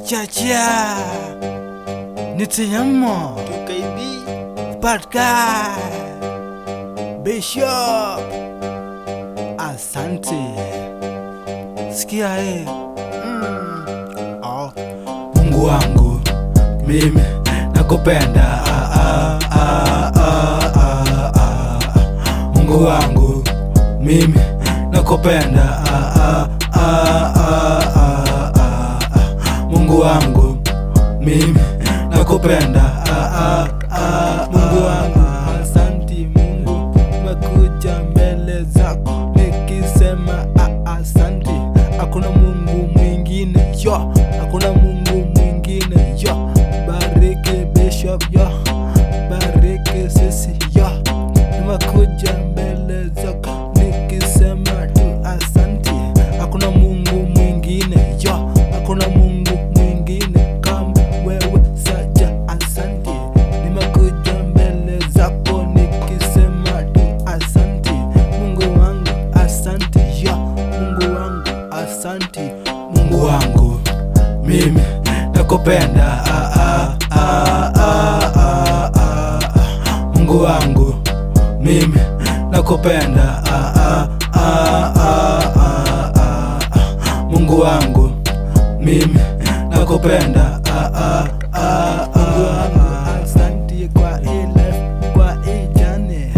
Cha-cha Nitiyamo KB Bad Guy Bishop Asante Sikia Mungu wangu mimi nakupenda Mungu wangu mimi nakupenda Mungu wangu mimi nakupenda Mungu wangu asante Mungu nimekuja mbele zako nikisema asante. Hakuna Mungu mwingine yo, hakuna Mungu mwingine yo. Bariki Bishop yo, bariki sisi yo. Nimekuja mbele zako nikisema tu asante. Hakuna Mungu mwingine yo, hakuna Mungu mwingine kama wewe saja asante. Nimekuja mbele zako nikisema tu asante. Mungu wangu asante yo, Mungu wangu asante. Mungu wangu mimi nakupenda Mungu wangu mimi nakupenda Mungu wangu mimi nakupenda Mungu wangu asante kwa hii life, kwa hii journey.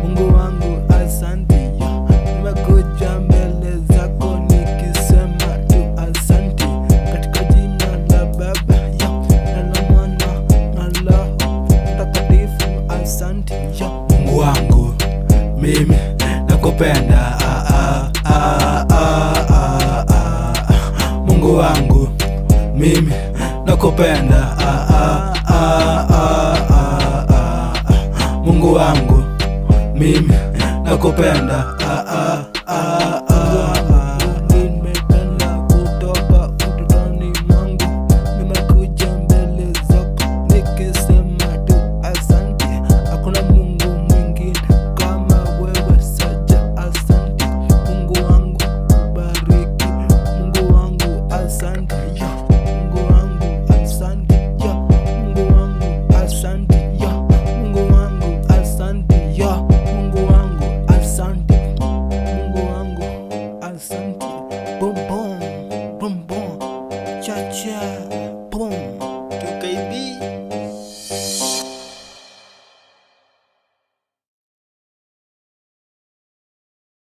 Mungu wangu asante yo, nimekuja mbele zako nikisema tu asante. Katika jina la Baba yo, na la Mwana na Roho Mtakatifu asante yo. Mungu wangu mimi nakupenda Mungu wangu mimi nakupenda Mungu wangu mimi nakupenda